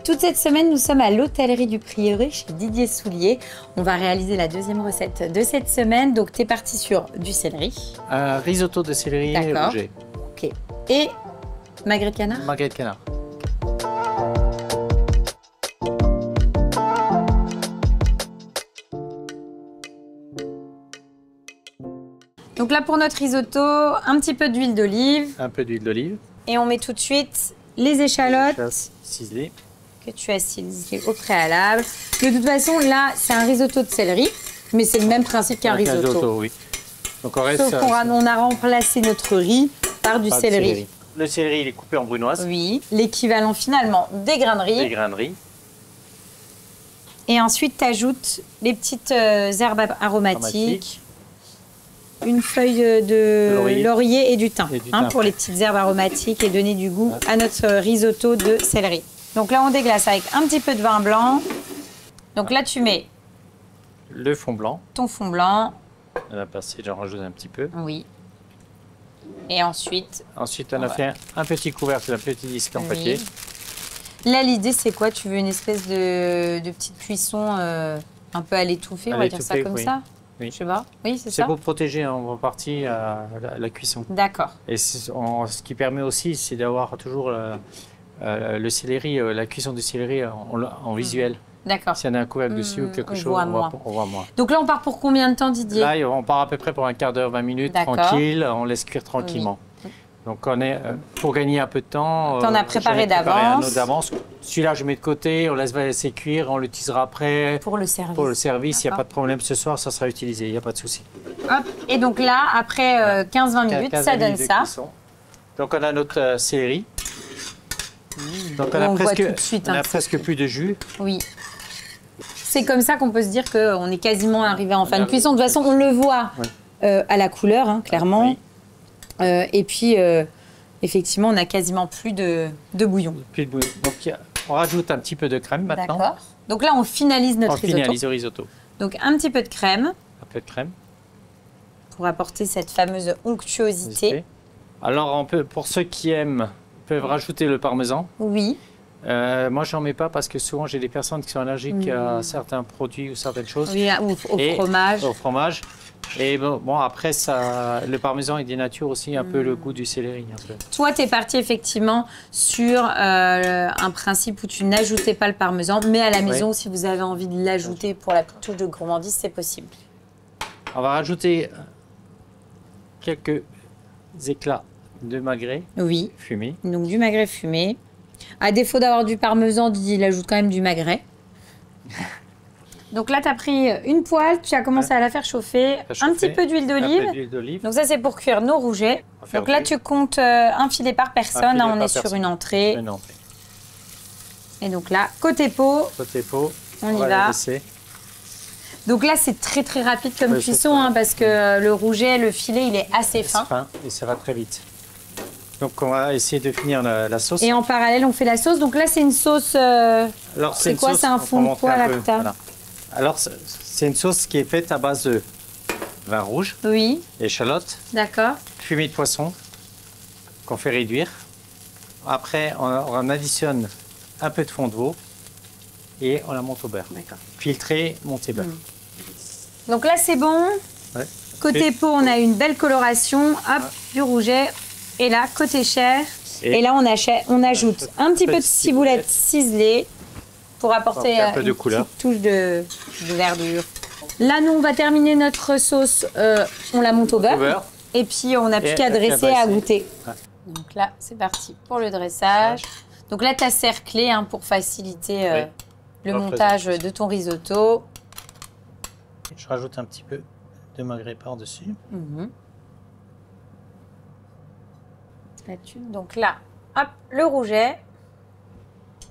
Toute cette semaine, nous sommes à l'hôtellerie du Prieuré chez Didier Soulier. On va réaliser la deuxième recette de cette semaine. Donc, tu es parti sur du céleri. Un risotto de céleri rouget. Ok. Et magret de canard. Magret de canard. Donc là, pour notre risotto, un petit peu d'huile d'olive. Un peu d'huile d'olive. Et on met tout de suite les échalotes. Ciselées. Que tu as ciselées au préalable. De toute façon, là, c'est un risotto de céleri, mais c'est le même principe qu'un risotto. Oui. Donc on reste. Sauf qu'on a remplacé notre riz par du céleri. Le céleri, il est coupé en brunoise. Oui, l'équivalent finalement des grains de riz. Des grains de riz. Et ensuite, tu ajoutes les petites herbes aromatiques. Une feuille de laurier et du thym, pour les petites herbes aromatiques et donner du goût à notre risotto de céleri. Donc là, on déglace avec un petit peu de vin blanc. Donc là, tu mets le fond blanc. Ton fond blanc. On a passé, j'en rajoute un petit peu. Oui. Et ensuite... Ensuite, on a fait un petit couvercle, un petit disque en papier. Là, l'idée, c'est quoi? Tu veux une espèce de petite cuisson un peu à l'étouffer, on va dire ça comme ça? Oui. Je sais pas. Oui, c'est ça. C'est pour protéger en partie la cuisson. D'accord. Et ce qui permet aussi, c'est d'avoir toujours le céleri, la cuisson du céleri en visuel. D'accord. S'il y en a un couvercle dessus ou quelque chose, on voit moins. Donc là, on part pour combien de temps, Didier? Là, on part à peu près pour un quart d'heure, 20 minutes, tranquille. On laisse cuire tranquillement. Oui. Donc, on est, pour gagner un peu de temps... T'en as préparé d'avance. Celui-là, je mets de côté, on laisse laisser cuire, on l'utilisera après. Pour le service. Pour le service, il n'y a pas de problème. Ce soir, ça sera utilisé, il n'y a pas de souci. Hop. Et donc là, après 15-20 minutes, ça donne ça. Donc, on a notre céleri. Donc, on a presque plus de jus. Oui. C'est comme ça qu'on peut se dire qu'on est quasiment arrivé en fin de cuisson. De toute façon, on le voit à la couleur, clairement. Oui. Et puis, effectivement, on n'a quasiment plus de bouillon. Plus de bouillon. Donc, on rajoute un petit peu de crème maintenant. D'accord. Donc là, on finalise notre risotto. On finalise le risotto. Donc, un petit peu de crème. Un peu de crème. Pour apporter cette fameuse onctuosité. Alors, pour ceux qui aiment, peuvent rajouter le parmesan. Oui. Moi, j'en mets pas parce que souvent, j'ai des personnes qui sont allergiques à certains produits ou certaines choses. Oui, au fromage. Au fromage. Et bon, après, le parmesan, il dénature aussi un peu le goût du céleri. Un peu. Toi, tu es parti effectivement sur un principe où tu n'ajoutais pas le parmesan, mais à la maison, si vous avez envie de l'ajouter pour la touche de gourmandise, c'est possible. On va rajouter quelques éclats de magret fumé. Donc du magret fumé. À défaut d'avoir du parmesan, Didier, il ajoute quand même du magret. Donc là, tu as pris une poêle, tu as commencé à la faire chauffer. Un petit peu d'huile d'olive. Donc ça, c'est pour cuire nos rougets. Donc là, tu comptes un filet par personne. On est sur une entrée. Et donc là, côté pot, on y va. Donc là, c'est très très rapide comme cuisson parce que le rouget, le filet, il est assez fin. Et ça va très vite. Donc on va essayer de finir la sauce. Et en parallèle, on fait la sauce. Donc là, c'est une sauce... Alors c'est quoi? C'est un fond de quoi là que t'as? Alors c'est une sauce qui est faite à base de vin rouge, échalotes, fumée de poisson qu'on fait réduire. Après, on additionne un peu de fond de veau et on la monte au beurre. Filtré, monté beurre. Donc là, c'est bon. Côté pot, on a une belle coloration. Hop, du rouget. Et là, côté chair, et là, on ajoute un petit peu de ciboulette ciselée pour apporter un peu de couleur. Petite touche de verdure. Là, nous, on va terminer notre sauce. On la monte au beurre. Et puis, on n'a plus qu'à dresser et à goûter. Donc là, c'est parti pour le dressage. Donc là, tu as cerclé pour faciliter le montage de ton risotto. Je rajoute un petit peu de magret par-dessus. Donc là, hop, le rouget.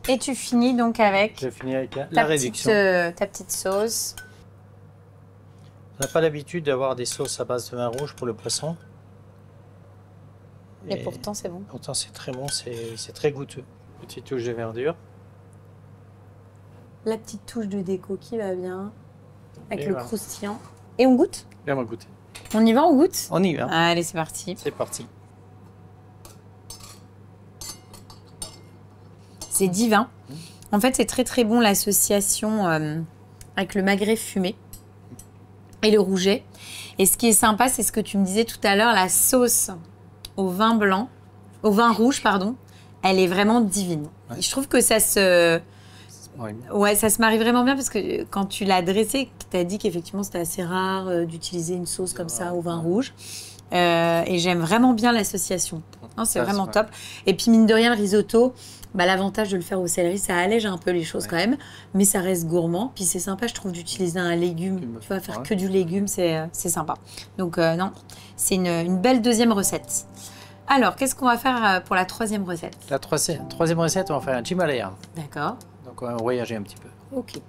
Et tu finis donc avec, la réduction. Ta petite sauce. On n'a pas l'habitude d'avoir des sauces à base de vin rouge pour le poisson. Et pourtant, c'est bon. Pourtant, c'est très bon, c'est très goûteux. Petite touche de verdure. La petite touche de déco qui va bien, avec le croustillant. Et on goûte? Et on va goûter. On y va, on goûte? On y va. Allez, c'est parti. C'est parti. C'est divin. En fait, c'est très très bon l'association avec le magret fumé et le rouget. Et ce qui est sympa, c'est ce que tu me disais tout à l'heure, la sauce au vin blanc, au vin rouge, pardon, elle est vraiment divine. Ouais. Je trouve que ça se... Ouais, ça se marie vraiment bien parce que quand tu l'as dressé, tu as dit qu'effectivement c'était assez rare d'utiliser une sauce comme ça au vin rouge. Et j'aime vraiment bien l'association. C'est vraiment top. Et puis mine de rien, le risotto, bah, l'avantage de le faire au céleri, ça allège un peu les choses quand même, mais ça reste gourmand. Puis c'est sympa, je trouve, d'utiliser un légume. Tu vas faire que du légume, c'est sympa. Donc non, c'est une belle deuxième recette. Alors, qu'est-ce qu'on va faire pour la troisième recette? La troisième recette, on va faire un Himalaya. D'accord. Donc on va voyager un petit peu. Ok.